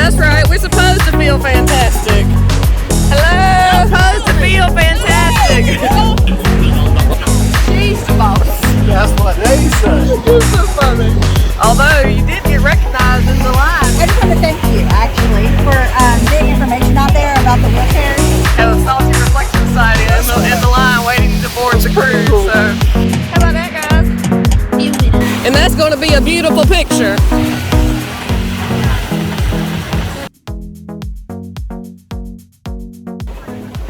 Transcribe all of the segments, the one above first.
That's right, we're supposed to feel fantastic. Hello! Supposed to feel fantastic. She's the boss. That's what they say. You're so funny. Although you did get recognized in the line. I just want to thank you, actually, for getting information out there about the wheelchairs. At the Salty Reflection Society in the line waiting to board the cruise. So, how about that, guys? And that's going to be a beautiful picture.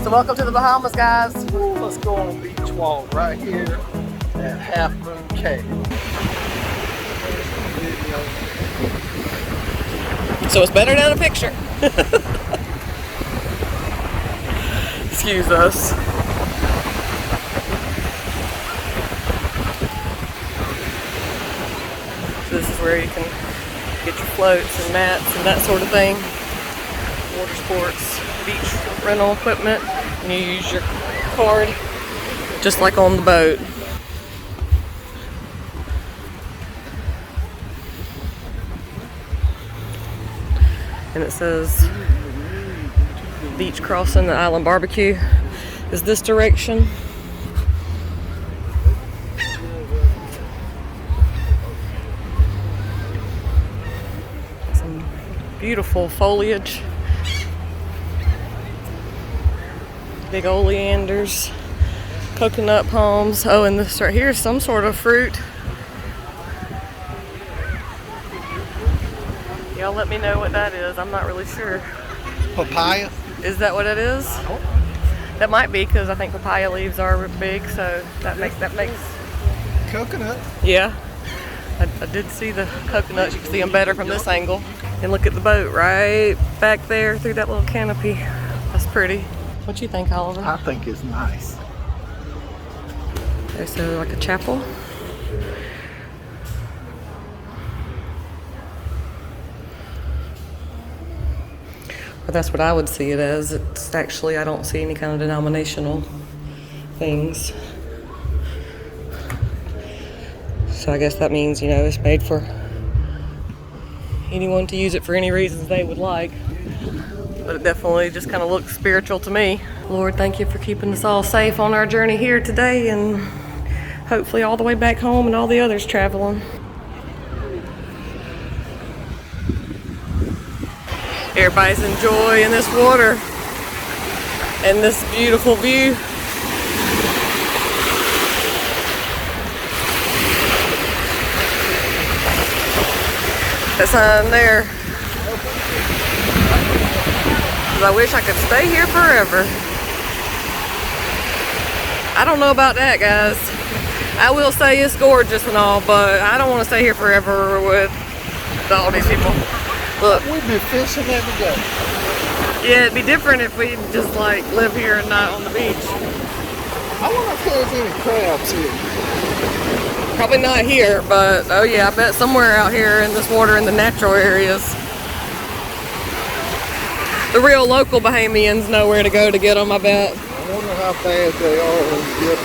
So welcome to the Bahamas, guys. Let's go on a beach walk right here at Half Moon Cay. So it's better than a picture. Excuse us. So this is where you can get your floats and mats and that sort of thing. Water sports, beach rental equipment, and you use your card just like on the boat. And it says beach crossing the island barbecue is this direction. Some beautiful foliage. Big oleanders, coconut palms. Oh, and this right here is some sort of fruit. Y'all let me know what that is. I'm not really sure. Papaya? Is that what it is? That might be, because I think papaya leaves are big, so that makes Coconut. yeah. I did see the coconuts. You can see them better from this angle. And look at the boat right back there through that little canopy. That's pretty. What you think, Oliver? I think it's nice. Okay, so like a chapel. But that's what I would see it as. It's actually, I don't see any kind of denominational things. So I guess that means, you know, it's made for anyone to use it for any reasons they would like. But it definitely just kind of looks spiritual to me. Lord, thank you for keeping us all safe on our journey here today, and hopefully all the way back home and all the others traveling. Everybody's enjoying this water and this beautiful view. That sign there. I wish I could stay here forever. I don't know about that, guys. I will say it's gorgeous and all, but I don't want to stay here forever with all these people. Look. We'd be fishing every day. Yeah, it'd be different if we just like live here and not on the beach. I wonder if there's any crabs here. Probably not here, but oh yeah, I bet somewhere out here in this water in the natural areas. The real local Bahamians know where to go to get them, I bet. I wonder how bad they are when you get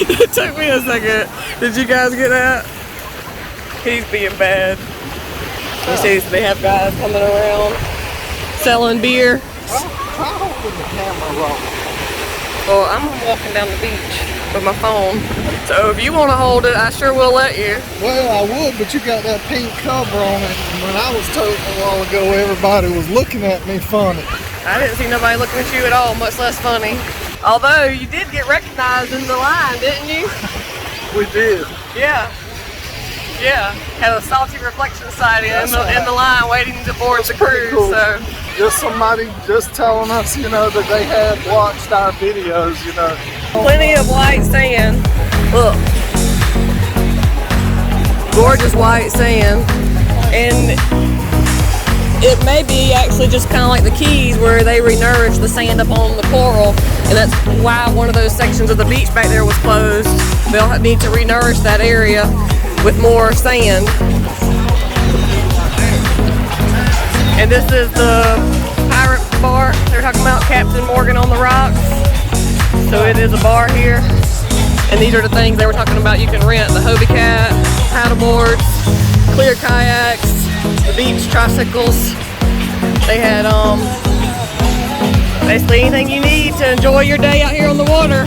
them. It took me a second. Did you guys get that? He's being bad. You see, they have guys coming around selling beer. Try holding the camera wrong. Well, I'm walking down the beach with my phone. So if you want to hold it, I sure will let you. Well, I would, but you got that pink cover on it. And when I was told a while ago, everybody was looking at me funny. I didn't see nobody looking at you at all, much less funny. Although you did get recognized in the line, didn't you? We did. Yeah. Yeah. Had a Salty Reflection Society in the line waiting to board the cruise. Cool. So Just somebody just telling us, you know, that they had watched our videos, you know. plenty of white sand. Look. Gorgeous white sand. And it may be actually just kind of like the Keys where they renourish the sand up on the coral, and that's why one of those sections of the beach back there was closed. They'll need to renourish that area with more sand. And this is the pirate bar they're talking about, Captain Morgan on the Rocks. So it is a bar here, and these are the things they were talking about. You can rent the Hobie Cat, paddle boards, clear kayaks, beach tricycles. They had basically anything you need to enjoy your day out here on the water.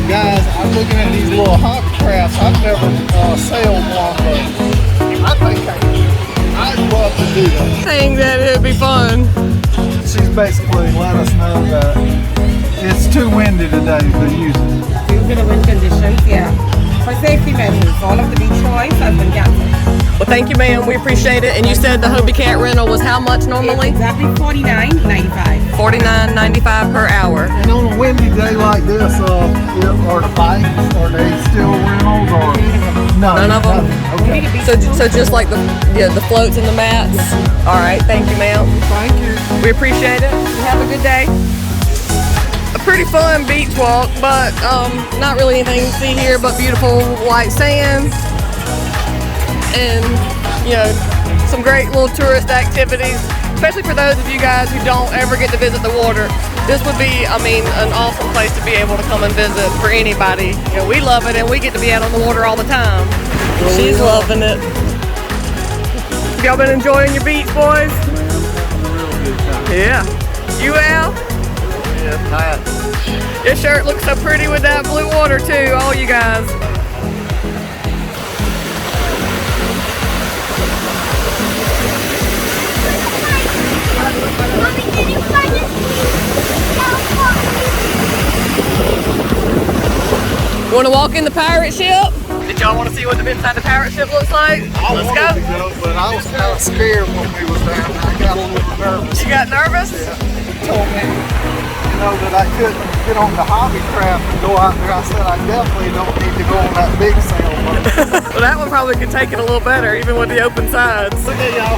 Guys, I'm looking at these little hobby crafts. I've never sailed one, but I think I'd love to do that. I think that it'd be fun. She's basically let us know that it's too windy today to use it. Due to the wind conditions, yeah. For safety measures, all of the beach toys have been canceled. Well, thank you, ma'am. We appreciate it. And you said the Hobie Cat rental was how much normally? It's exactly $49.95. $49.95 per hour. And on a windy day like this, are the bikes, are they still rentals or no? None of them? Okay. So just like the floats and the mats? All right, thank you, ma'am. Thank you. We appreciate it. You have a good day. A pretty fun beach walk, but not really anything to see here but beautiful white sand and, you know, some great little tourist activities, especially for those of you guys who don't ever get to visit the water. This would be, I mean, an awesome place to be able to come and visit for anybody. You know, we love it and we get to be out on the water all the time. She's loving it. Y'all been enjoying your beach, boys? Yeah. You, Al? Yeah, tight. Your shirt looks so pretty with that blue water too, all you guys. You want to walk in the pirate ship? Did y'all want to see what the inside the pirate ship looks like? Let's go. I wanted to go, but I was kind of scared when we was down there. I got a little nervous. You got nervous? Yeah. He told me, you know, that I couldn't get on the hobby craft and go out there. I said I definitely don't need to go on that big sailboat. Well, that one probably could take it a little better, even with the open sides. Look at y'all.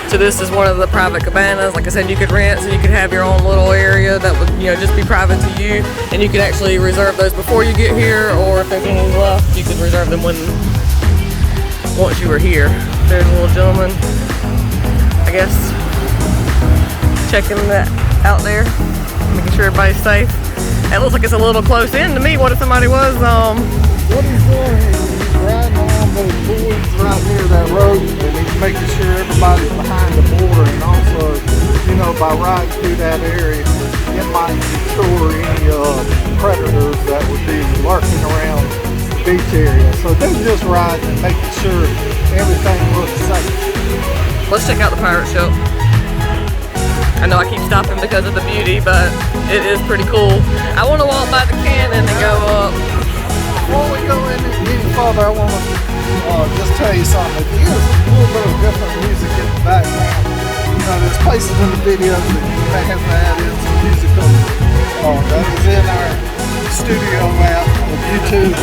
So this is one of the private cabanas. Like I said, you could rent, so you could have your own little area that would, you know, just be private to you. And you could actually reserve those before you get here, or if there's any left, you could reserve them once you were here. There's a little gentleman, I guess, checking that out there, making sure everybody's safe. It looks like it's a little close in to me. What if somebody was, What he's doing is he's riding along those boards right near that road, and he's making sure everybody's behind the border, and also, you know, by riding through that area, it might deter any predators that would be lurking around the beach area. So they're just riding and making sure everything looks safe. let's check out the pirate ship. I know I keep stopping because of the beauty, but it is pretty cool. I want to walk by the cannon and go up. Before we go any further, I want to just tell you something. If you hear a little bit of different music in the background, you know, there's places in the videos that you may have to add in some music that is in our studio app of YouTube.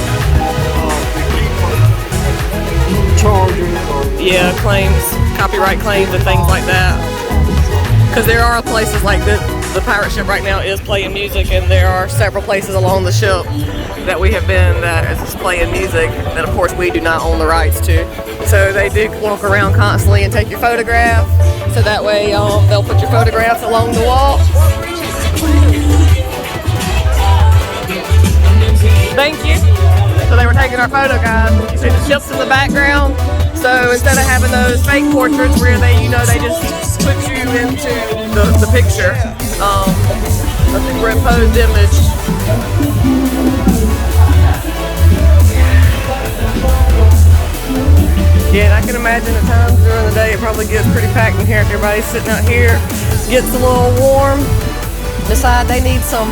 Charges or Claims, copyright claims and things like that. Because there are places like this, the pirate ship right now is playing music, and there are several places along the ship that we have been that is playing music that of course we do not own the rights to. So they do walk around constantly and take your photograph, so that way they'll put your photographs along the wall. Thank you. So they were taking our photo, guys. You see the ships in the background. So instead of having those fake portraits where they, you know, they just put you into the picture, a superimposed image. Yeah, and I can imagine at times during the day it probably gets pretty packed in here if everybody's sitting out here. Gets a little warm. Decide they need some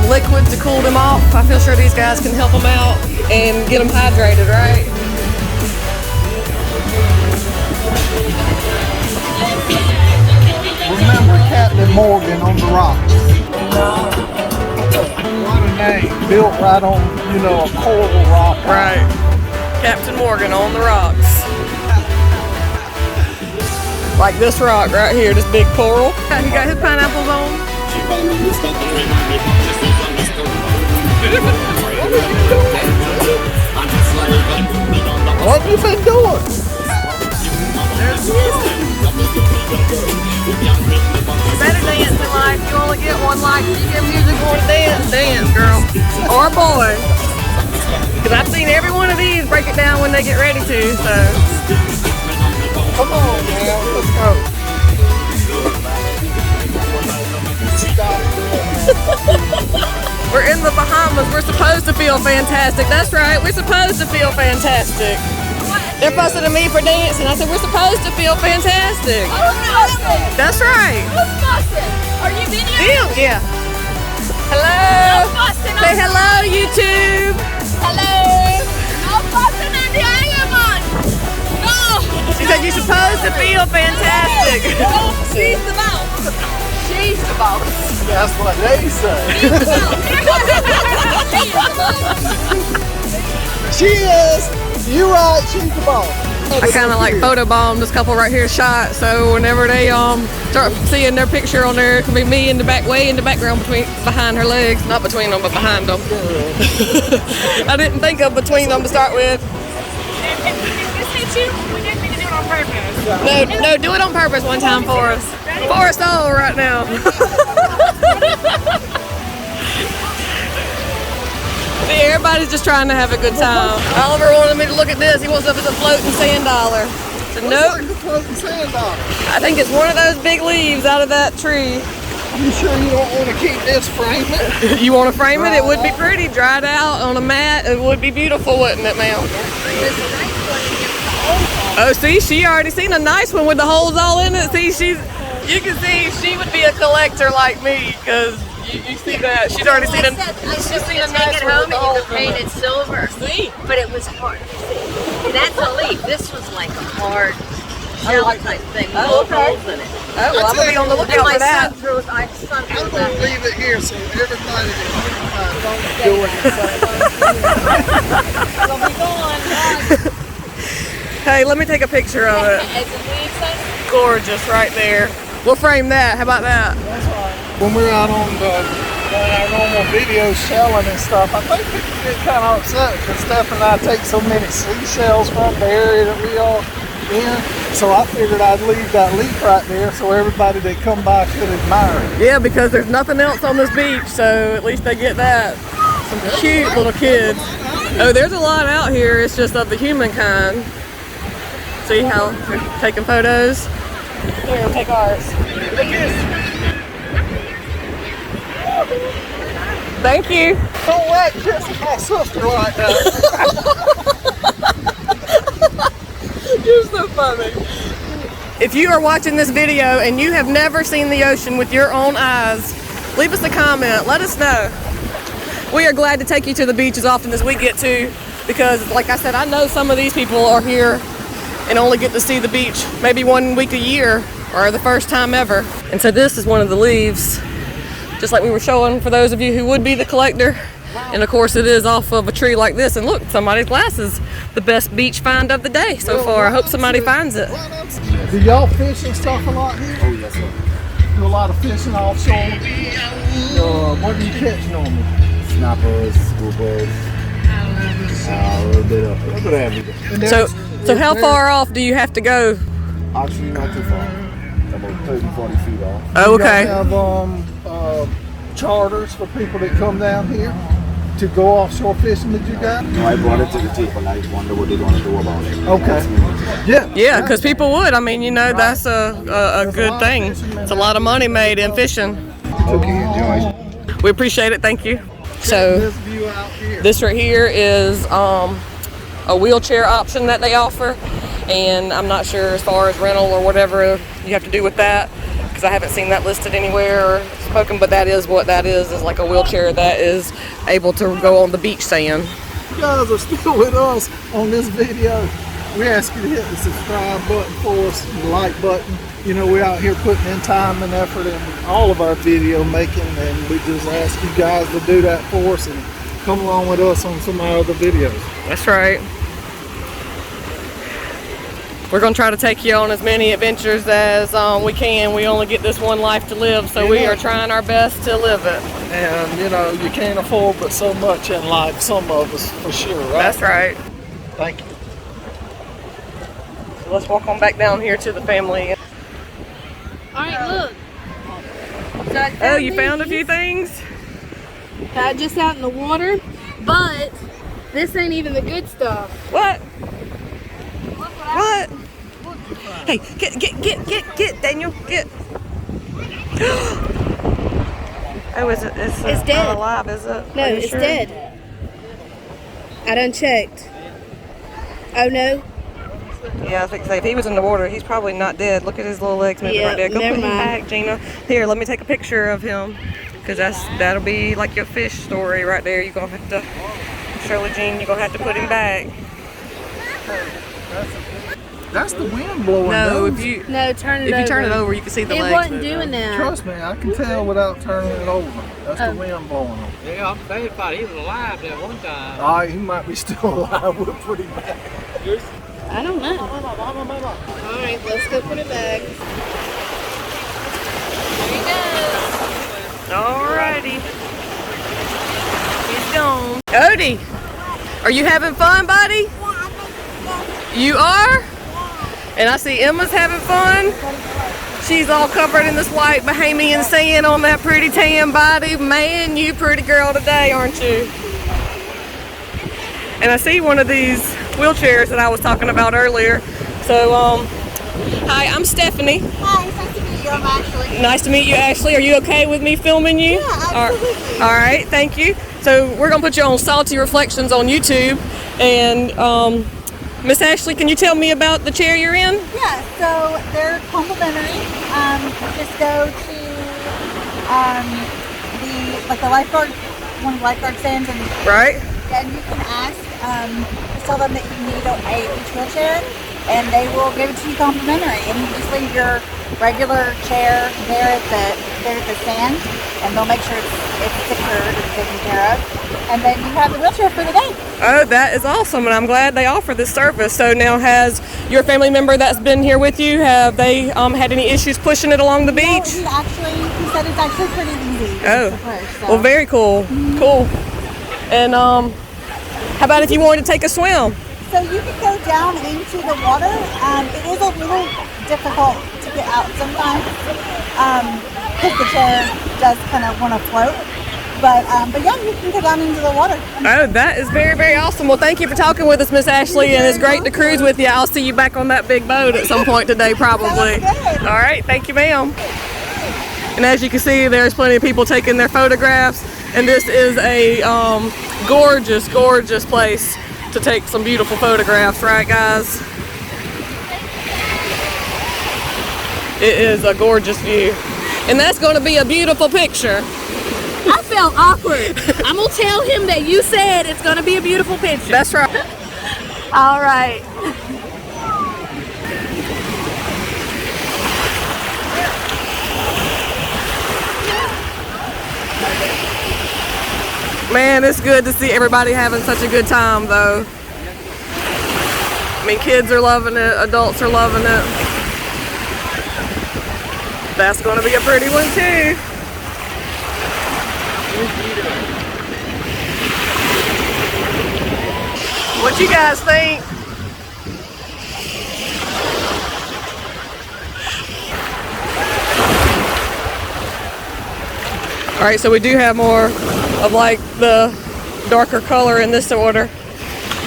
liquid to cool them off. I feel sure these guys can help them out and get them hydrated, right? remember Captain Morgan on the rocks. What a name. Built right on, you know, a coral rock. Right. Captain Morgan on the rocks. Like this rock right here, this big coral. He got his pineapples on. What have you been doing? Saturday dance in life. You only get one life. If you hear music, want to dance, dance, girl. Or boy. Because I've seen every one of these break it down when they get ready to, so. Come on, man. Let's go. We're in the Bahamas. We're supposed to feel fantastic. That's right. We're supposed to feel fantastic. They're fussing at me for dancing. I said, we're supposed to feel fantastic. That's right. Who's fussing? Are you videoing? Yeah. Hello. No fussing. Say hello, YouTube. Hello. No fussing on the Ayaman. No. She said you're supposed to feel fantastic. She's the boss. She's the boss. That's what they say. She's the boss. She's the boss. She is. You right, she's the boss. I kind of like photobombed this couple right here shot, so whenever they start seeing their picture on there, it can be me in the back, way in the background behind her legs, not between them, but behind them. I didn't think of between them to start with. No, do it on purpose one time for us. For us all right now. See, everybody's just trying to have a good time. Oliver wanted me to look at this. He wants up as a floating sand dollar. So nope. What's like the floating sand dollar? I think it's one of those big leaves out of that tree. You sure you don't want to keep this framed? You want to frame it? It would be pretty. Dried out on a mat. It would be beautiful, wouldn't it, ma'am? Oh, see, she already seen a nice one with the holes all in it. See, you can see she would be a collector like me, because you see that. She's already seen a nice one with the holes in it. Painted silver. See? But it was hard. See, that's a leaf. This was like a hard shell type thing with Oh, okay. holes in it. Oh, well, I'm going to be on the And lookout my for that. son threw it. My son threw I'm it going back. to leave it here so everybody that do it. It'll be gone. Hey, let me take a picture of it. As a leaf, son. Gorgeous right there. We'll frame that. How about that? When we're out on our normal videos shelling and stuff, I think people get kind of upset because Steph and I take so many seashells from the area that we are in. So I figured I'd leave that leaf right there so everybody that come by could admire it. Yeah, because there's nothing else on this beach, so at least they get that. Some cute little kids. Oh, there's a lot out here. It's just of the human kind. See how they're taking photos? Here, take ours. Thank you. Don't let kiss my sister like that. You're so funny. If you are watching this video and you have never seen the ocean with your own eyes, leave us a comment. Let us know. We are glad to take you to the beach as often as we get to, because like I said, I know some of these people are here and only get to see the beach maybe 1 week a year or the first time ever. And so this is one of the leaves, just like we were showing for those of you who would be the collector. And of course it is off of a tree like this. And look, somebody's glass is the best beach find of the day so far. I hope somebody finds it. Do y'all fish and stuff a lot here? Oh, yes, sir. Do a lot of fishing offshore? What do you catch normally? Snappers, schoolboys, a little bit of everything. So how far off do you have to go? Actually, not too far. About 30, 40 feet off. Oh, Do okay. y'all have charters for people that come down here to go offshore fishing that you got? No, I brought it to the table. I wonder what they're going to do about it. Okay. Yeah. Yeah, because people would. I mean, you know, that's a good thing. It's a lot of money made in fishing. Okay, enjoy. We appreciate it. Thank you. Check So this view out here. this right here is a wheelchair option that they offer, and I'm not sure as far as rental or whatever you have to do with that, because I haven't seen that listed anywhere or spoken, but that is what that is like a wheelchair that is able to go on the beach sand. You guys are still with us on this video. We ask you to hit the subscribe button for us, the like button. You know, we're out here putting in time and effort in all of our video making, and we just ask you guys to do that for us and come along with us on some of our other videos. That's right. We're going to try to take you on as many adventures as we can. We only get this one life to live, so we are trying our best to live it. And, you know, you can't afford but so much in life, some of us, for sure, right? That's right. Thank you. So let's walk on back down here to the family. All right, look. So I Oh, you these. found a few things? Just out in the water, but this ain't even the good stuff. What? What? Hey, get, Daniel, get. Oh, is it? It's dead. not alive, is it? No, Are you it's sure? dead. I done checked. Oh no? Yeah, I think so. If he was in the water, he's probably not dead. Look at his little legs moving Yeah, right there. Go never put him mind. back, Gina. Here, let me take a picture of him, because that'll be like your fish story right there. You're gonna have to, Shirley Jean, you're gonna have to put him back. That's the wind blowing. No, those. if you turn it over. turn it over, you can see the It legs. wasn't doing that. Trust me, I can tell without turning it over. That's the wind blowing them. Yeah, I'm saying thought he was alive that one time. All right, he might be still alive. We'll put him back. I don't know. Alright, let's go put it back. Alrighty. He's gone. Odie, are you having fun, buddy? You are? And I see Emma's having fun. She's all covered in this white Bahamian sand on that pretty tan body. Man, you pretty girl today, aren't you? And I see one of these wheelchairs that I was talking about earlier. So, hi, I'm Stephanie. Hi, it's nice to meet you. I'm Ashley. Nice to meet you, Ashley. Are you okay with me filming you? Yeah, absolutely. All right, thank you. So we're gonna put you on Salty Reflections on YouTube. And Miss Ashley, can you tell me about the chair you're in? Yeah, so they're complimentary. Just go to the lifeguard, one of the lifeguard stands, and Right? you can ask, just tell them that you need a beach wheelchair, and they will give it to you complimentary. And you just leave your regular chair there at the stand, and they'll make sure it's secured and taken care of. And then you have the wheelchair for the day. Oh, that is awesome, and I'm glad they offer this service. So now, has your family member that's been here with you, have they had any issues pushing it along the beach? He said it's actually pretty easy. Oh, to push, so. well, very cool. Cool. And how about if you wanted to take a swim? So you can go down into the water. It is a little difficult to get out sometimes because the chair does kind of want to float. But yeah, you can go down into the water. Oh, that is very, very awesome. Well, thank you for talking with us, Miss Ashley, and it's great to cruise with you. I'll see you back on that big boat at some point today, probably. Sounds good. All right, thank you, ma'am. And as you can see, there's plenty of people taking their photographs, and this is a gorgeous, gorgeous place to take some beautiful photographs, right, guys? It is a gorgeous view, and that's going to be a beautiful picture. I felt awkward. I'm gonna tell him that you said it's gonna be a beautiful picture. That's right. All right. Man, it's good to see everybody having such a good time, though. I mean, kids are loving it, adults are loving it. That's going to be a pretty one, too. What you guys think? All right, so we do have more of like the darker color in this order,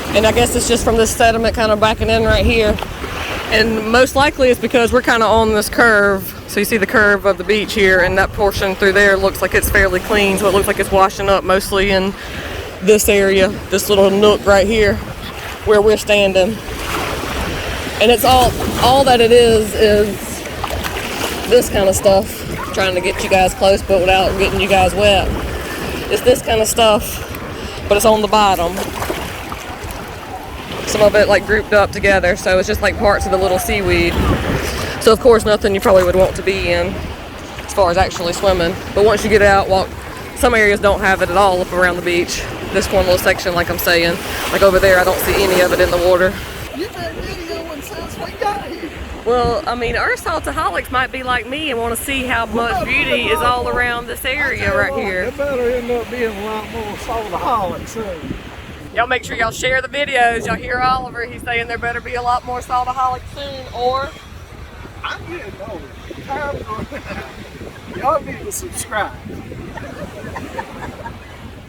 and I guess it's just from this sediment kind of backing in right here, and most likely it's because we're kind of on this curve. So you see the curve of the beach here, and that portion through there looks like it's fairly clean, so it looks like it's washing up mostly in this area, this little nook right here where we're standing. And it's all that it is this kind of stuff. Trying to get you guys close but without getting you guys wet. It's this kind of stuff, but it's on the bottom. Some of it like grouped up together, so it's just like parts of the little seaweed. So of course nothing you probably would want to be in as far as actually swimming. But once you get out, walk, some areas don't have it at all up around the beach. This one little section, like I'm saying, like over there, I don't see any of it in the water. You've been videoing since we got here. Well, I mean, our saltaholics might be like me and want to see how much beauty is all around this area right here. It better end up being a lot more saltaholic soon. Y'all make sure y'all share the videos. Y'all hear Oliver, he's saying there better be a lot more saltaholic soon, or I'm getting old. Time's running out. Y'all need to subscribe.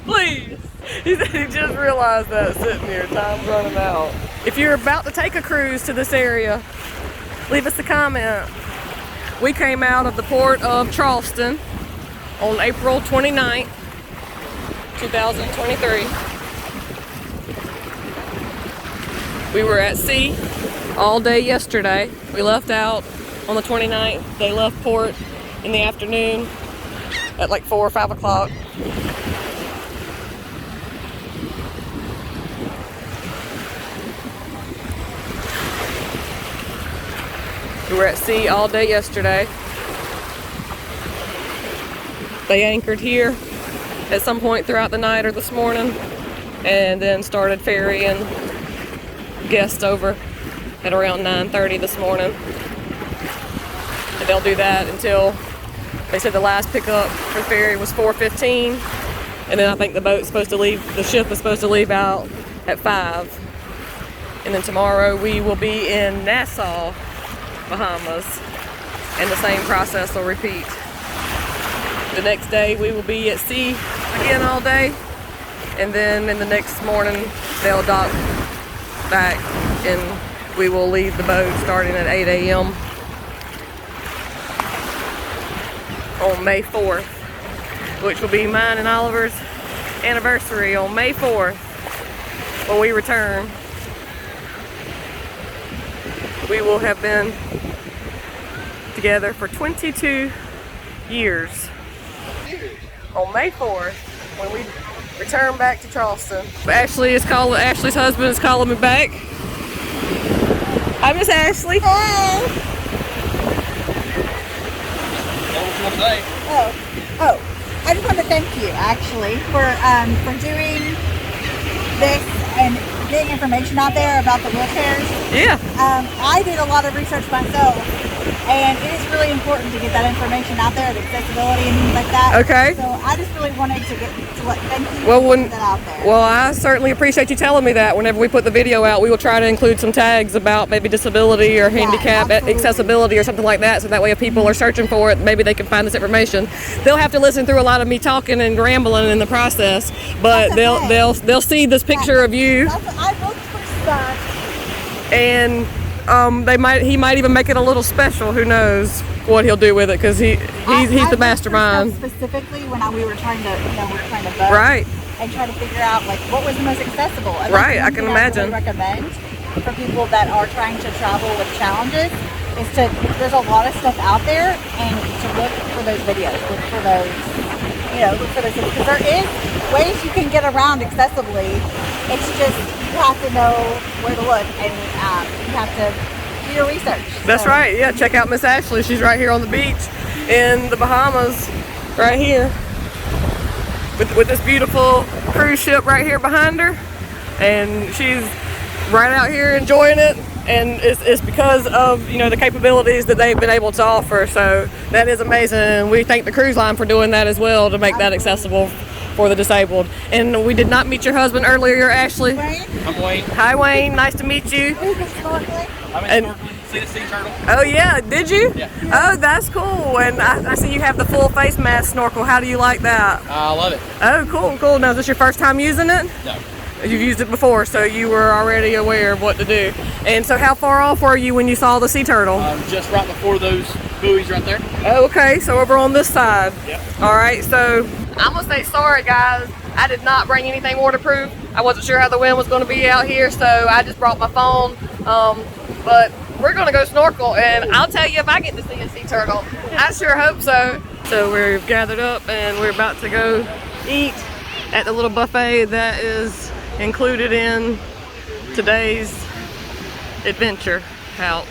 Please. He said he just realized that sitting here. Time's running out. If you're about to take a cruise to this area, leave us a comment. We came out of the port of Charleston on April 29th, 2023. We were at sea all day yesterday. We left out on the 29th. They left port in the afternoon at like 4 or 5 o'clock. We were at sea all day yesterday. They anchored here at some point throughout the night or this morning, and then started ferrying guests over at around 9:30 this morning. And they'll do that until, they said the last pickup for ferry was 4:15, and then I think the ship is supposed to leave out at 5. And then tomorrow we will be in Nassau, Bahamas, and the same process will repeat. The next day we will be at sea again all day, and then in the next morning they'll dock back and we will leave the boat starting at 8 a.m. on May 4th, which will be mine and Oliver's anniversary on May 4th when we return. We will have been together for 22 years. On May 4th, when we return back to Charleston. Ashley's husband is calling me back. Hi, Miss Ashley. Hey. Oh, I just want to thank you actually for doing this and getting information out there about the wheelchairs. Yeah. I did a lot of research myself, and it is really important to get that information out there, the accessibility and things like that. Okay. So I just really wanted to thank you Well, for putting that out there. Well, I certainly appreciate you telling me that. Whenever we put the video out, we will try to include some tags about maybe disability or handicap accessibility or something like that, so that way if people are searching for it, maybe they can find this information. They'll have to listen through a lot of me talking and rambling in the process, but they'll see this picture of you. I looked for stuff. And he might even make it a little special. Who knows what he'll do with it, because he's the mastermind. Specifically, when we were trying to vote, Right. and try to figure out like what was the most accessible. And Right, that's I can one thing imagine. I really recommend for people that are trying to travel with challenges is there's a lot of stuff out there, and to look for those videos, look for those because there is ways you can get around accessibly. It's just you have to know where to look, and you have to do your research. That's right. Yeah, check out Miss Ashley. She's right here on the beach in the Bahamas, right here, with this beautiful cruise ship right here behind her, and she's right out here enjoying it. And it's because of the capabilities that they've been able to offer. So that is amazing. And we thank the cruise line for doing that as well, to make that accessible for the disabled. And we did not meet your husband earlier, Ashley. Wayne? I'm Wayne. Hi, Wayne. Nice to meet you. Who's the snorkeling? I'm And- snorkeling. See the sea turtle? Oh yeah, did you? Yeah. Oh, that's cool. And I see you have the full face mask snorkel. How do you like that? I love it. Oh, cool. Now, is this your first time using it? No. You've used it before, so you were already aware of what to do. And so how far off were you when you saw the sea turtle? Just right before those buoys right there. Oh, okay, so over on this side. Yep. All right, so I'm gonna say sorry, guys. I did not bring anything waterproof. I wasn't sure how the wind was gonna be out here, so I just brought my phone. But we're gonna go snorkel, and I'll tell you if I get to see a sea turtle. I sure hope so. So we've gathered up, and we're about to go eat at the little buffet that is included in today's adventure out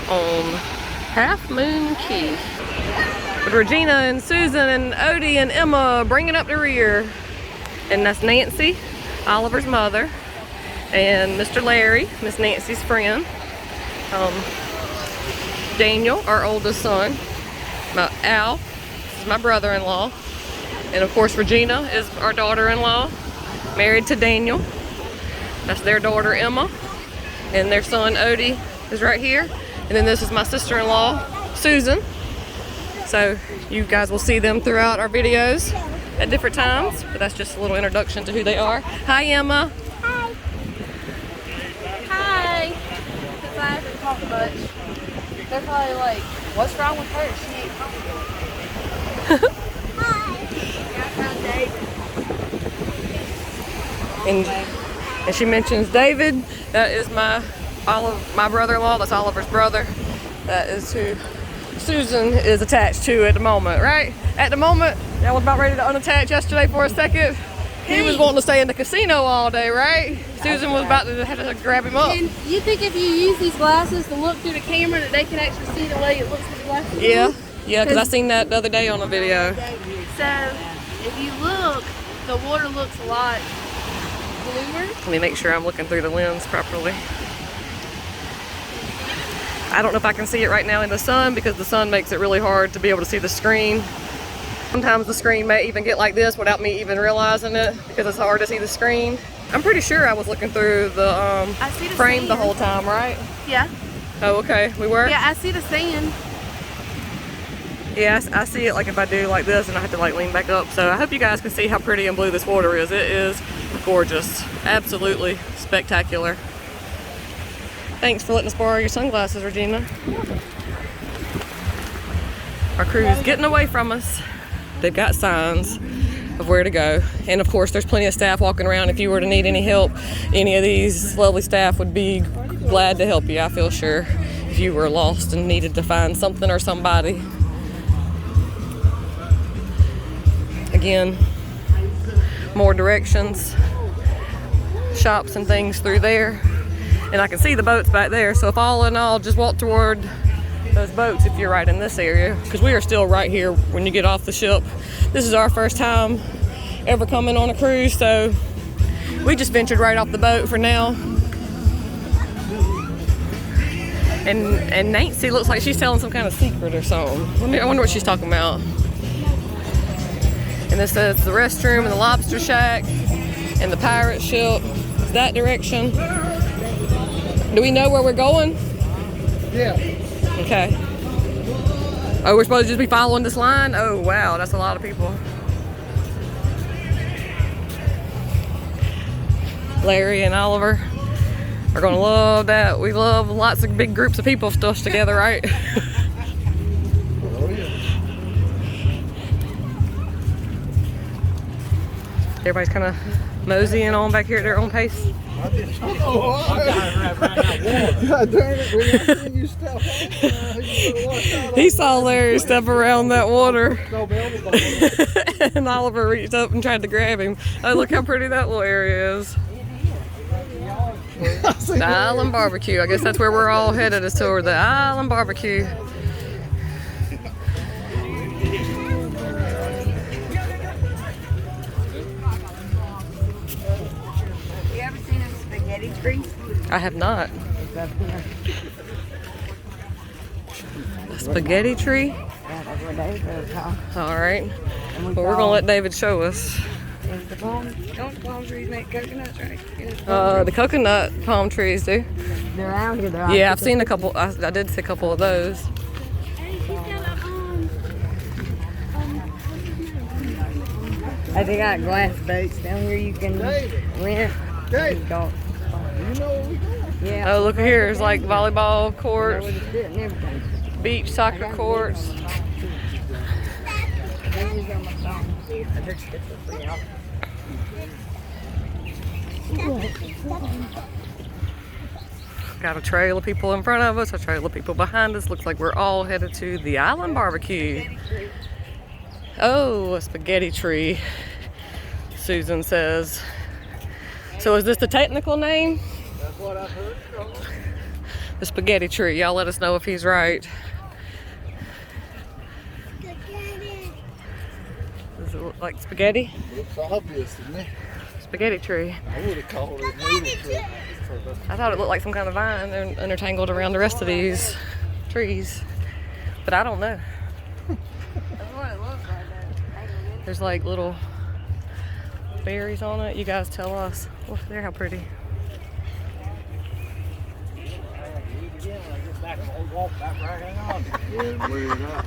on Half Moon Cay. With Regina and Susan and Odie and Emma bringing up the rear. And that's Nancy, Oliver's mother, and Mr. Larry, Miss Nancy's friend. Daniel, our oldest son. Al, this is my brother-in-law. And of course Regina is our daughter-in-law, married to Daniel. That's their daughter Emma, and their son Odie is right here. And then this is my sister-in-law Susan, So you guys will see them throughout our videos at different times, but that's just a little introduction to who they are. Hi, Emma. Hi. Hi. Because I haven't talked much. They're probably like, what's wrong with her? She ain't talking. Hi. I found David. And she mentions David. That is my brother-in-law. That's Oliver's brother. That is who Susan is attached to at the moment, right? At the moment, I was about ready to unattach yesterday for a second. He was wanting to stay in the casino all day, right? Susan was about to have to grab him up. And you think if you use these glasses to look through the camera that they can actually see the way it looks with the glasses? Yeah, because I seen that the other day on a video. So if you look, the water looks a lot bluer. Let me make sure I'm looking through the lens properly. I don't know if I can see it right now in the sun because the sun makes it really hard to be able to see the screen. Sometimes the screen may even get like this without me even realizing it because it's hard to see the screen. I'm pretty sure I was looking through the frame the whole time, right? Yeah. Oh, okay. We were? Yeah, I see the sand. Yeah, I see it like if I do like this and I have to like lean back up. So I hope you guys can see how pretty and blue this water is. It is gorgeous. Absolutely spectacular. Thanks for letting us borrow your sunglasses, Regina. Our crew's getting away from us. They've got signs of where to go. And of course, there's plenty of staff walking around. If you were to need any help, any of these lovely staff would be glad to help you, I feel sure, if you were lost and needed to find something or somebody. Again, more directions, shops and things through there. And I can see the boats back there, so if all in all, just walk toward those boats if you're right in this area, because we are still right here when you get off the ship. This is our first time ever coming on a cruise, so we just ventured right off the boat for now. And Nancy looks like she's telling some kind of secret or something. I wonder what she's talking about. And this says the restroom and the lobster shack and the pirate ship. It's that direction. Do we know where we're going? Yeah. Okay. Oh, we're supposed to just be following this line? Oh, wow, that's a lot of people. Larry and Oliver are gonna love that. We love lots of big groups of people stuff together, right? Oh, yeah. Everybody's kind of moseying on back here at their own pace. God darn it, we haven't seen you step on. He saw Larry step around that water. And Oliver reached up and tried to grab him. Oh, look how pretty that little area is. The Island Barbecue. I guess that's where we're all headed, is toward the Island Barbecue. I have not. A spaghetti tree? All right. Well, we're gonna let David show us. Don't palm trees make coconuts, right? The coconut palm trees do. They're out here. Yeah, I've seen a couple. I did see a couple of those. They got glass boats down here you can rent. Hey, you know where we going? Yeah. Oh, look here. There's like volleyball courts, With the fit and everything. beach soccer courts. Got a trail of people in front of us, a trail of people behind us. Looks like we're all headed to the Island Barbecue. Oh, a spaghetti tree, Susan says. So is this the technical name? That's what I've heard. The spaghetti tree. Y'all let us know if he's right. Does it look like spaghetti? Looks obvious to me. Spaghetti tree. I would have called it noodle tree. I thought it looked like some kind of vine. They're intertangled around the rest of these trees. But I don't know. That's what it looks like. There's like little berries on it. You guys tell us. Look there, how pretty.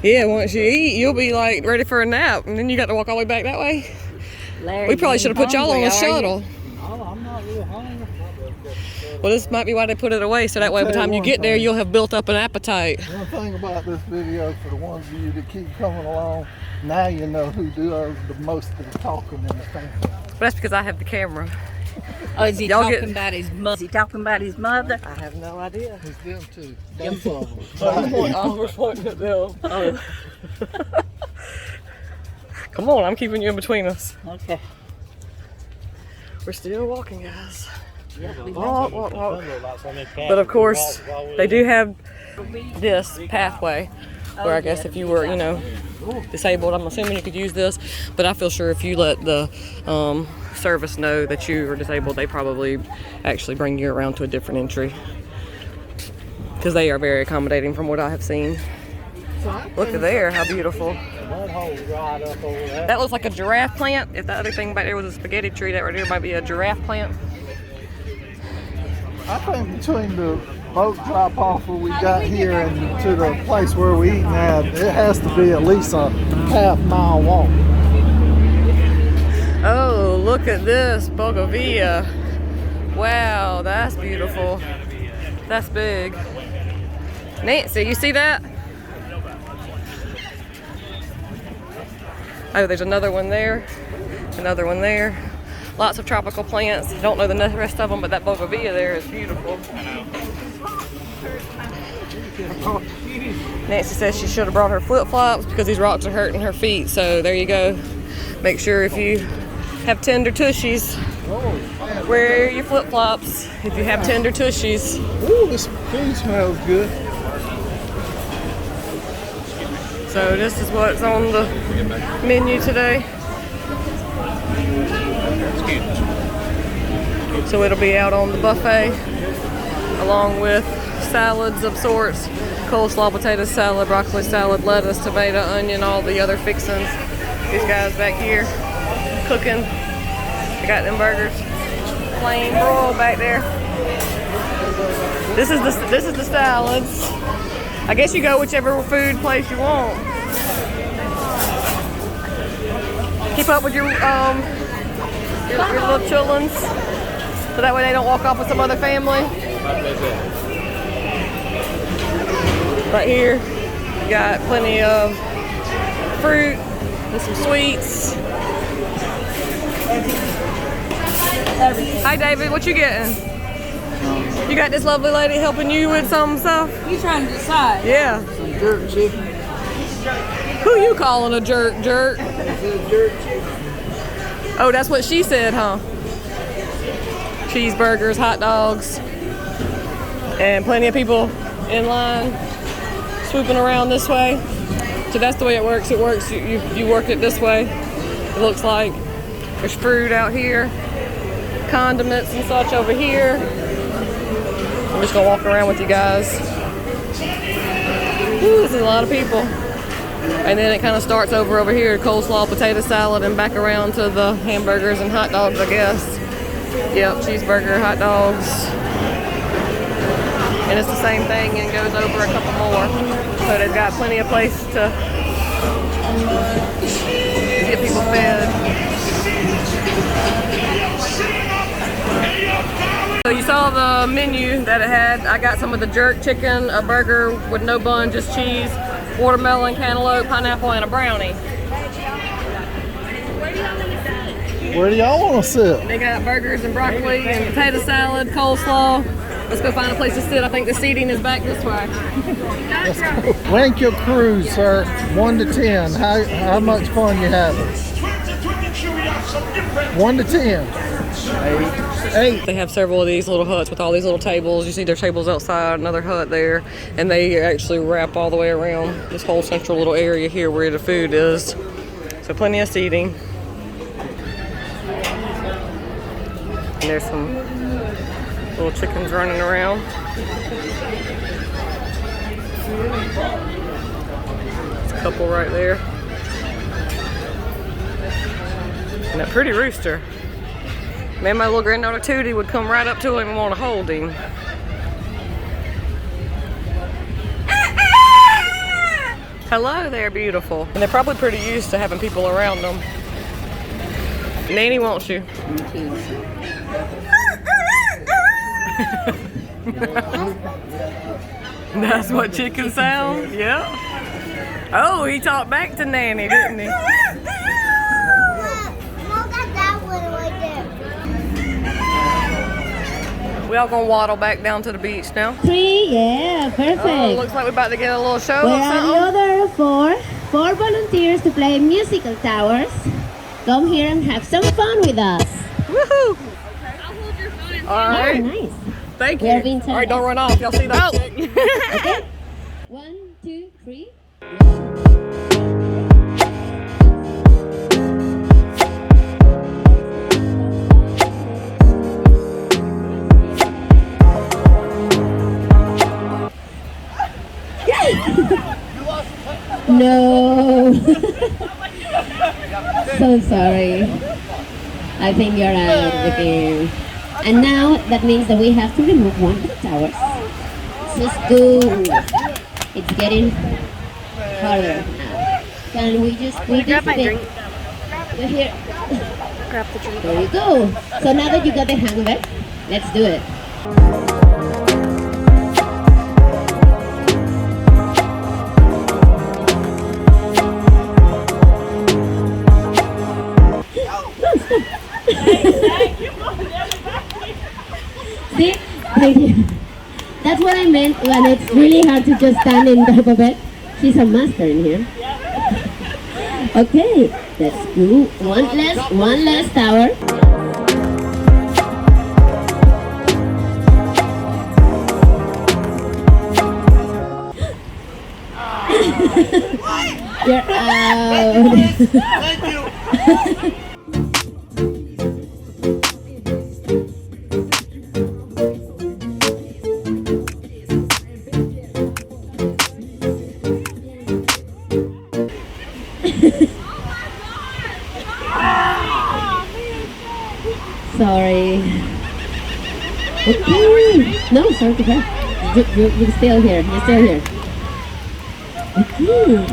Yeah, once you eat, you'll be like ready for a nap, and then you got to walk all the way back that way. Larry, We probably should have put y'all on a shuttle. No, I'm not real hungry. Well, this might be why they put it away, so that way by the time you get there, you'll have built up an appetite. One thing about this video, for the ones of you that keep coming along, now you know who does the most of the talking in the family. But that's because I have the camera. Oh, is he Y'all talking get- about his mother? Is he talking about his mother? I have no idea. It's them two, both of them. We're pointing at them. Oh. Come on, I'm keeping you in between us. Okay. We're still walking, guys. Walk, walk, walk. But of course, they do have this pathway where I guess if you were, you know, disabled, I'm assuming you could use this. But I feel sure if you let the service know that you are disabled, they probably actually bring you around to a different entry. Because they are very accommodating from what I have seen. Look at there, how beautiful. That looks like a giraffe plant. If the other thing back there was a spaghetti tree, that right there might be a giraffe plant. I think between the boat drop off where we got here and to the place where we eating at, it has to be at least a half-mile walk. Oh, look at this bougainvillea. Wow, that's beautiful. That's big. Nancy, you see that? Oh, there's another one there. Another one there. Lots of tropical plants. Don't know the rest of them, but that bougainvillea there is beautiful. Nancy says she should have brought her flip-flops because these rocks are hurting her feet. So there you go. Make sure if you have tender tushies, wear your flip-flops if you have tender tushies. Ooh, this food smells good. So this is what's on the menu today. So it'll be out on the buffet along with salads of sorts, coleslaw, potato salad, broccoli salad, lettuce, tomato, onion, all the other fixings. These guys back here cooking. They got them burgers, plain broiled back there. This is the salads. I guess you go whichever food place you want. Keep up with your little children, so that way they don't walk off with some other family. Right here, you got plenty of fruit and some sweets. Hi David, what you getting? You got this lovely lady helping you with some stuff? You trying to decide? Yeah. Some jerk chicken. Who you calling a jerk? Jerk chicken. Oh, that's what she said, huh? Cheeseburgers, hot dogs, and plenty of people in line swooping around this way. So that's the way it works. It works. You work it this way. It looks like there's fruit out here, condiments and such over here. I'm just gonna walk around with you guys. Ooh, this is a lot of people. And then it kind of starts over here, coleslaw, potato salad, and back around to the hamburgers and hot dogs, I guess. Yep, cheeseburger, hot dogs. And it's the same thing and goes over a couple more. So they've got plenty of place to get people fed. So you saw the menu that it had. I got some of the jerk chicken, a burger with no bun, just cheese, watermelon, cantaloupe, pineapple, and a brownie. Where do y'all want to sit? They got burgers and broccoli and potato salad, coleslaw. Let's go find a place to sit. I think the seating is back this way. Rank your cruise, sir. 1 to 10. How much fun you having? 1 to 10. 8. They have several of these little huts with all these little tables. You see their tables outside, another hut there, and they actually wrap all the way around this whole central little area here where the food is. So plenty of seating. And there's some little chickens running around. There's a couple right there. And that pretty rooster. Man, my little granddaughter Tootie would come right up to him and want to hold him. Hello there, beautiful. And they're probably pretty used to having people around them. Nanny wants you. That's what chickens sound? Yeah. Oh, he talked back to Nanny, didn't he? We all gonna waddle back down to the beach now. 3, yeah, perfect. Oh, looks like we're about to get a little show Where or are the something. other 4? 4 volunteers to play musical towers. Come here and have some fun with us. Woohoo! All Oh, right. nice. Thank We are you. being All right, don't run off. Y'all see that? Okay. 1, 2, 3. No. So sorry. I think you're out of the game. And now that means that we have to remove one of the towers. Let's go. It's getting harder now. Can we just grab my drink? You're here. Grab the drink. There you go. So now that you got the hang of it, let's do it. See? Thank you. That's what I meant when it's really hard to just stand in top of it. She's a master in here. Okay, let's do one last tower. You're out. Thank you. Sorry. Okay. No, sorry to her. You're still here. You're still here. Okay.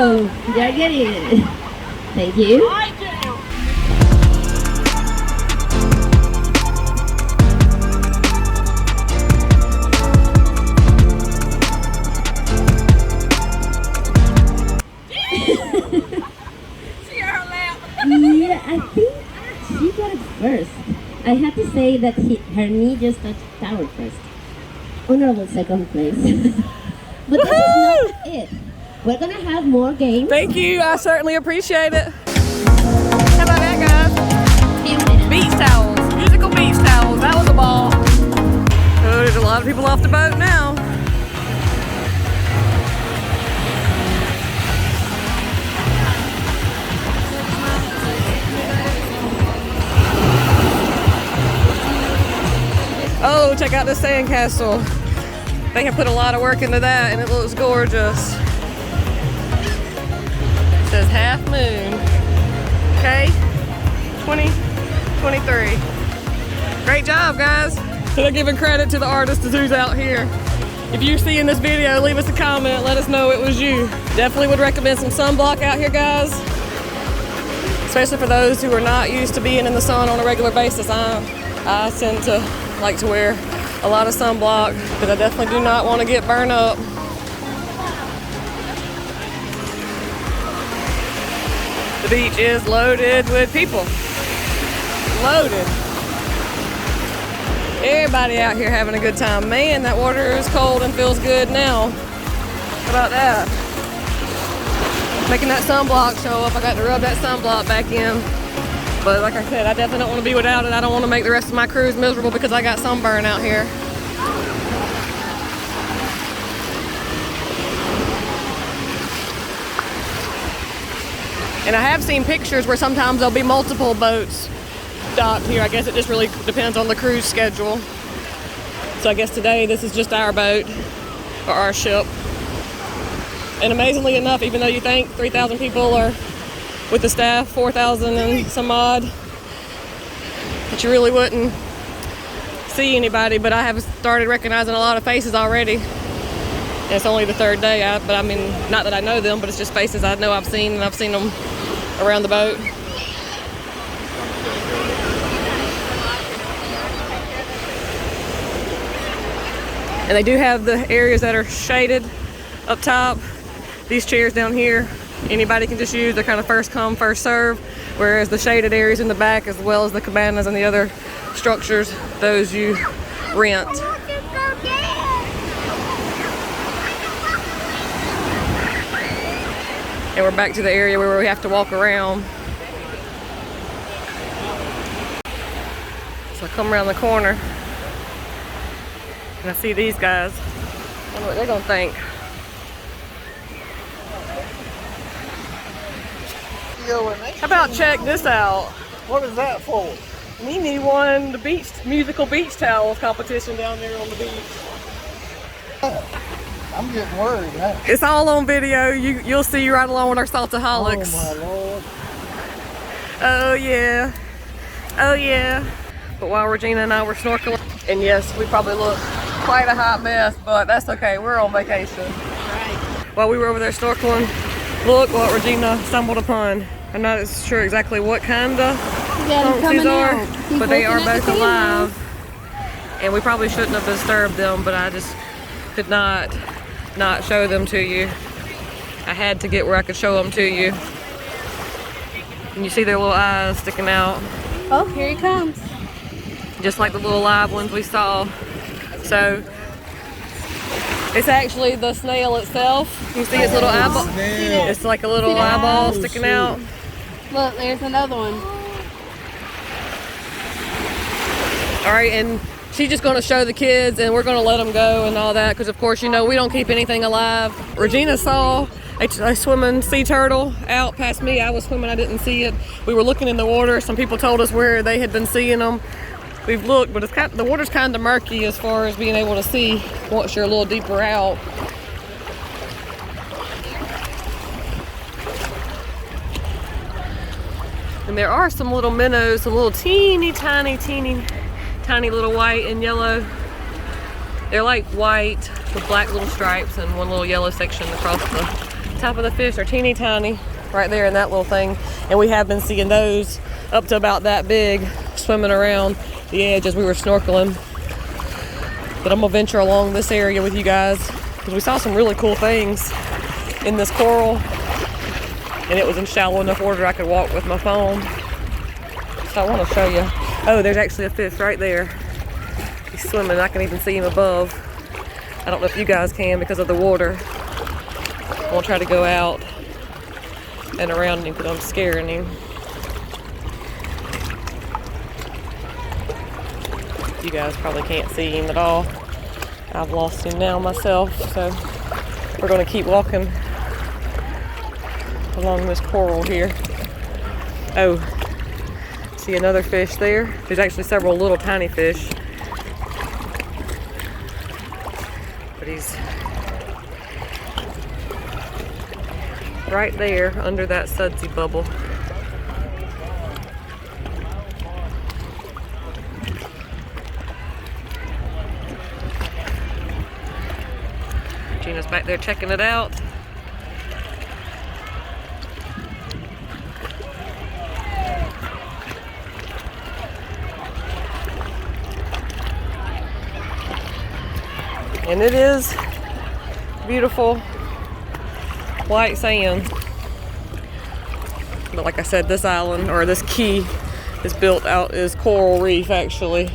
Oh, you're getting it. Thank you. Yeah, I think she got it first. I have to say that her knee just touched the tower first. Honorable second place. But this is not it. We're gonna have more games. Thank you. I certainly appreciate it. How about that, guys? Beach towels. Musical beach towels. That was a ball. Oh, there's a lot of people off the boat now. Oh, check out this sandcastle. They have put a lot of work into that and it looks gorgeous. It says Half Moon Cay 2023. Great job, guys. So they're giving credit to the artist who's out here. If you're seeing this video, leave us a comment. Let us know it was you. Definitely would recommend some sunblock out here, guys. Especially for those who are not used to being in the sun on a regular basis. I tend to like to wear a lot of sunblock because I definitely do not want to get burned up. The beach is loaded with people. Loaded. Everybody out here having a good time. Man, that water is cold and feels good now. How about that? Making that sunblock show up. I got to rub that sunblock back in. But like I said, I definitely don't want to be without it. I don't want to make the rest of my cruise miserable because I got sunburn out here. And I have seen pictures where sometimes there'll be multiple boats docked here. I guess it just really depends on the cruise schedule. So I guess today this is just our boat or our ship. And amazingly enough, even though you think 3,000 people are with the staff, 4,000 and some odd, that you really wouldn't see anybody. But I have started recognizing a lot of faces already. And it's only the third day, but I mean, not that I know them, but it's just faces I know I've seen, and I've seen them around the boat. And they do have the areas that are shaded up top. These chairs down here, anybody can just use. They're kind of first come, first serve. Whereas the shaded areas in the back, as well as the cabanas and the other structures, those you rent. And we're back to the area where we have to walk around. So I come around the corner and I see these guys. I wonder what they're gonna think. How about check this out? What is that for? Mimi won the beach musical beach towels competition down there on the beach. I'm getting worried now. It's all on video. You'll see right along with our saltaholics. Oh my Lord. Oh yeah. Oh yeah. But while Regina and I were snorkeling, and yes, we probably look quite a hot mess, but that's okay. We're on vacation. Right. While we were over there snorkeling, look what Regina stumbled upon. I'm not sure exactly what kind of monks these are, but they are both alive. And we probably shouldn't have disturbed them, but I just could not show them to you. I had to get where I could show them to you. And you see their little eyes sticking out. Oh, here he comes. Just like the little live ones we saw. So it's actually the snail itself. You see its little eyeball? It's like a little eyeball sticking out. Look, there's another one. All right, and she's just gonna show the kids, and we're gonna let them go and all that, because of course, you know, we don't keep anything alive. Regina saw a swimming sea turtle out past me. I was swimming, I didn't see it. We were looking in the water. Some people told us where they had been seeing them. We've looked, but the water's kind of murky as far as being able to see once you're a little deeper out. And there are some little minnows, some little teeny tiny little white and yellow. They're like white with black little stripes and one little yellow section across the top of the fish. They're teeny tiny right there in that little thing. And we have been seeing those up to about that big swimming around the edge as we were snorkeling. But I'm gonna venture along this area with you guys because we saw some really cool things in this coral. And it was in shallow enough water I could walk with my phone. So I want to show you. Oh, there's actually a fish right there. He's swimming. I can even see him above. I don't know if you guys can because of the water. I won't try to go out and around him because I'm scaring him. You guys probably can't see him at all. I've lost him now myself, so we're going to keep walking along this coral here. Oh, see another fish there? There's actually several little tiny fish. But he's right there under that sudsy bubble. Gina's back there checking it out. And it is beautiful white sand. But like I said, this island, or this key, is built out as coral reef actually.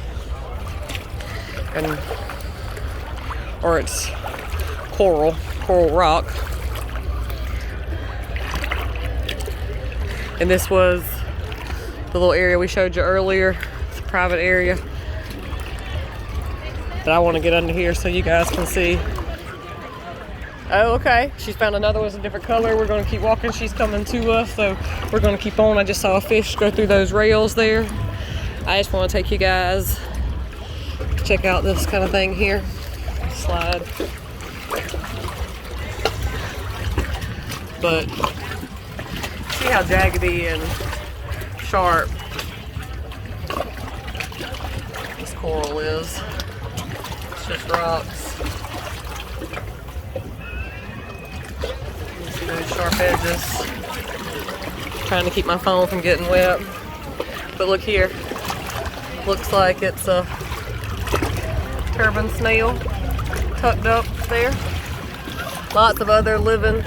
Or it's coral rock. And this was the little area we showed you earlier. It's a private area. But I want to get under here so you guys can see. Oh, okay. She's found another one that's a different color. We're going to keep walking. She's coming to us, so we're going to keep on. I just saw a fish go through those rails there. I just want to take you guys to check out this kind of thing here. Slide. but see how jaggedy and sharp this coral is. It's just rocks. You see those sharp edges. Trying to keep my phone from getting wet. But look here. Looks like it's a turban snail tucked up there. Lots of other living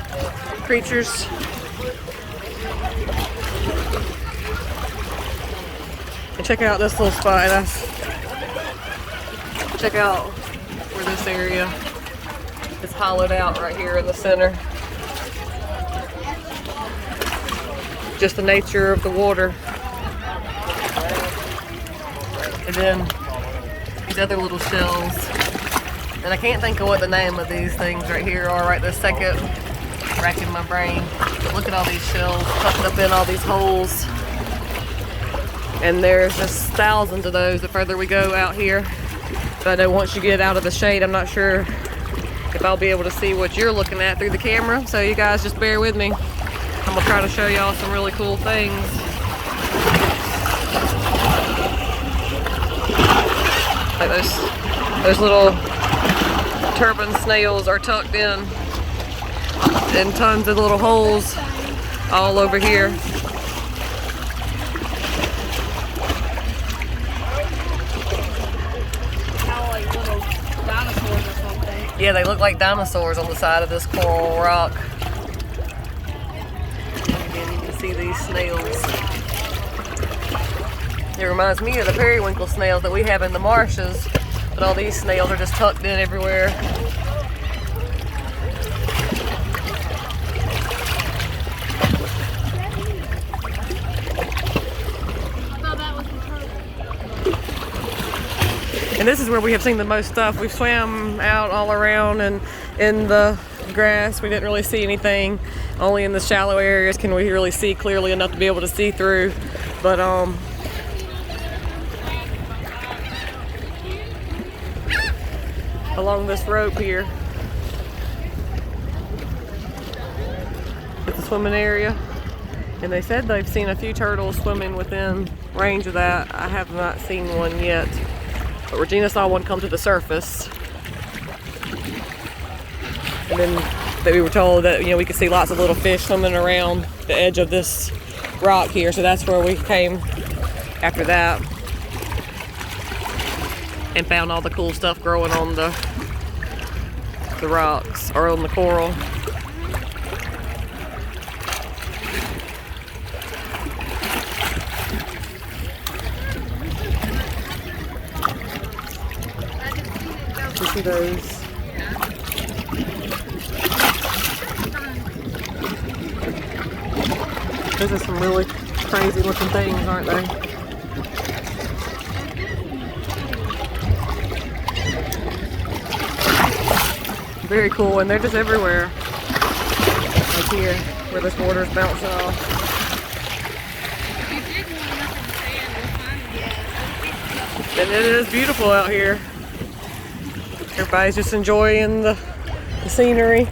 creatures. And check out this little spot. Check out where this area is hollowed out right here in the center. Just the nature of the water. And then these other little shells. And I can't think of what the name of these things right here are right this second. Racking my brain. But look at all these shells tucked up in all these holes. And there's just thousands of those the further we go out here. But I know once you get out of the shade, I'm not sure if I'll be able to see what you're looking at through the camera. So you guys just bear with me. I'm gonna try to show y'all some really cool things. Like those little turban snails are tucked in tons of little holes all over here. Like little dinosaurs or something. Yeah, they look like dinosaurs on the side of this coral rock. Again, you can see these snails. It reminds me of the periwinkle snails that we have in the marshes, but all these snails are just tucked in everywhere. And this is where we have seen the most stuff. We've swam out all around and in the grass. We didn't really see anything. Only in the shallow areas can we really see clearly enough to be able to see through. But along this rope here, it's a swimming area. And they said they've seen a few turtles swimming within range of that. I have not seen one yet. But Regina saw one come to the surface. And then we were told that, you know, we could see lots of little fish swimming around the edge of this rock here. So that's where we came after that. And found all the cool stuff growing on the rocks, or on the coral. You see those? Those are some really crazy looking things, aren't they? Very cool, and they're just everywhere. Like here, where this water's bouncing off. And it is beautiful out here. Everybody's just enjoying the scenery.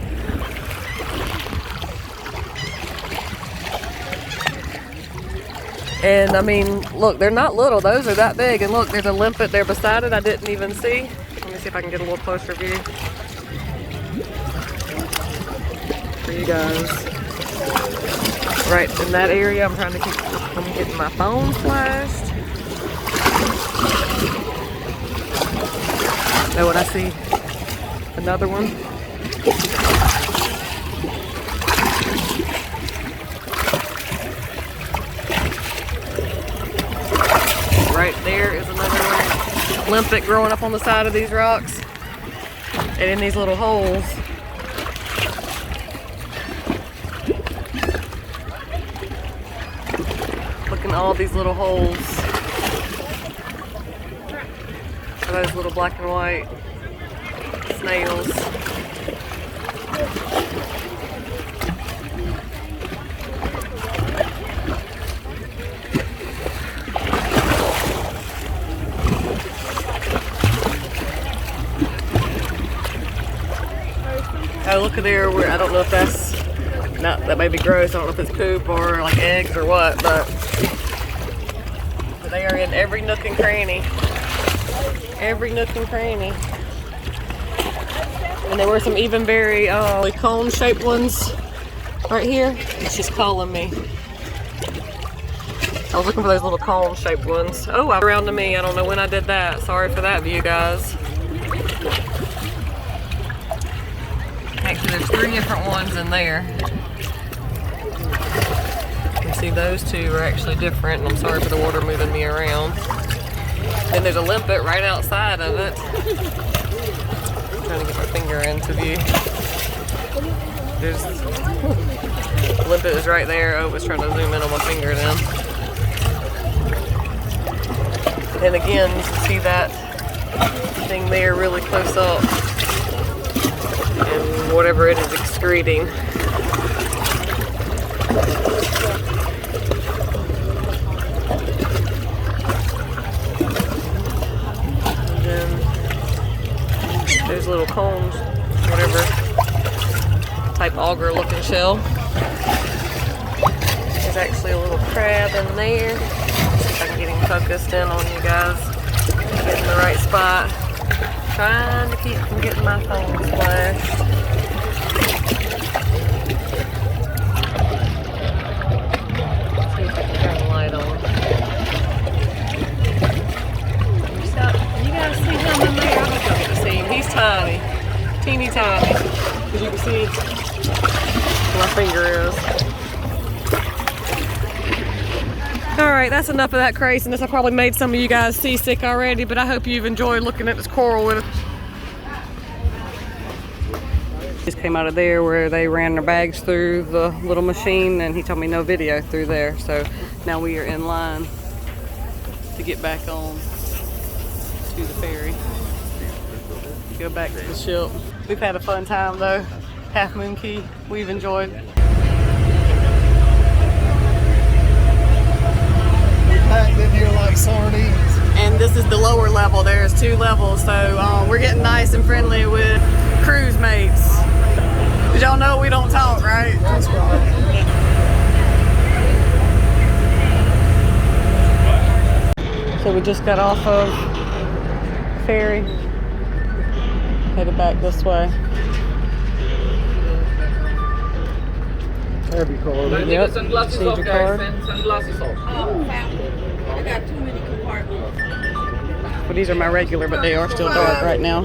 And I mean, look, they're not little. Those are that big. And look, there's a limpet there beside it I didn't even see. Let me see if I can get a little closer view for you guys. Right in that area, I'm getting my phone flashed. Oh, and I see another one. Right there is another one. Limpet growing up on the side of these rocks. And in these little holes. Look at all these little holes. Those little black and white snails. Oh, look at there where I don't know if that's Now, that may be gross. I don't know if it's poop or like eggs or what, but they are in every nook and cranny. Every nook and cranny. And there were some even very cone-shaped ones right here. She's calling me. I was looking for those little cone-shaped ones. Oh, around to me. I don't know when I did that. Sorry for that view, guys. Actually, there's 3 different ones in there. You can see those 2 are actually different, and I'm sorry for the water moving me around. And there's a limpet right outside of it. I'm trying to get my finger into view. There's limpet is right there. Oh, I was trying to zoom in on my finger then. And again, you can see that thing there really close up. And whatever it is excreting. And then there's little cones, whatever type auger looking shell. There's actually a little crab in there. See if I can get him focused in on you guys. Get in the right spot. Trying to keep from getting my phone splashed. See if I can turn the light on. You guys see him in there? I hope y'all get to see him. He's tiny. Teeny tiny. As you can see where my finger is. Alright, that's enough of that craziness. I probably made some of you guys seasick already, but I hope you've enjoyed looking at this coral with us. Just came out of there where they ran their bags through the little machine, and he told me no video through there. So now we are in line to get back on to the ferry. Go back to the ship. We've had a fun time though. Half Moon Cay, we've enjoyed. Packed in here like sardines. And this is the lower level. There's 2 levels, so we're getting nice and friendly with cruise mates. Did y'all know we don't talk, right? That's right. So we just got off of ferry, headed back this way. Have you called it? Yep. Sunglasses Need off, your guys. card. Sunglasses off. I got too many compartments. Well, these are my regular, but they are still dark right now.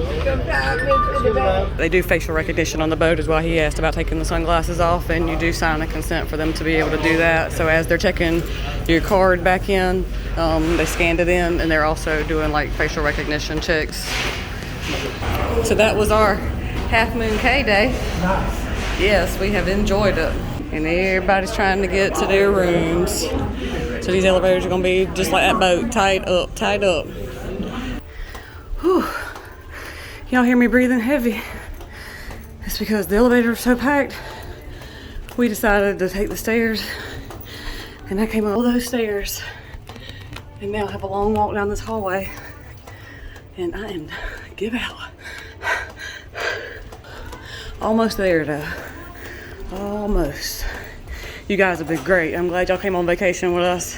They do facial recognition on the boat as well. He asked about taking the sunglasses off, and you do sign a consent for them to be able to do that. So as they're checking your card back in, they scanned it in, and they're also doing like facial recognition checks. So that was our Half Moon Cay day. Yes, we have enjoyed it. And everybody's trying to get to their rooms. So these elevators are gonna be just like that boat, tied up, tied up. Whew. Y'all hear me breathing heavy? It's because the elevators are so packed. We decided to take the stairs, and I came up all those stairs, and now I have a long walk down this hallway, and I am give out. Almost there though. Almost. You guys have been great. I'm glad y'all came on vacation with us.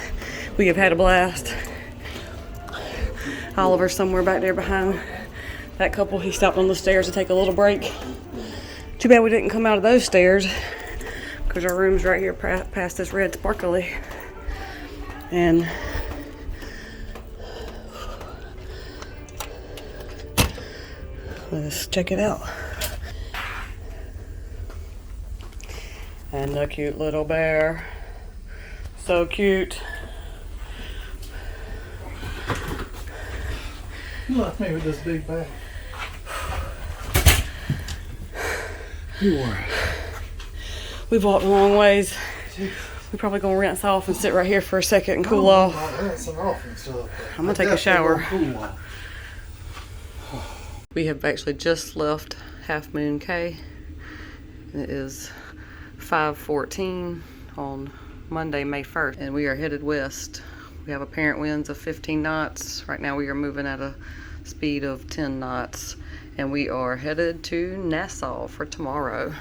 We have had a blast. Oliver's somewhere back there behind that couple. He stopped on the stairs to take a little break. Too bad we didn't come out of those stairs, because our room's right here past this red sparkly. And let's check it out. And the cute little bear. So cute. You left me with this big bag. You were. We've walked a long ways. We're probably gonna rinse off and sit right here for a second and cool off. Rinsing off and stuff. I'm gonna take a shower. Cool off. We have actually just left Half Moon Cay. It is 5:14 on Monday, May 1st, and we are headed west. We have apparent winds of 15 knots. Right now we are moving at a speed of 10 knots, and we are headed to Nassau for tomorrow.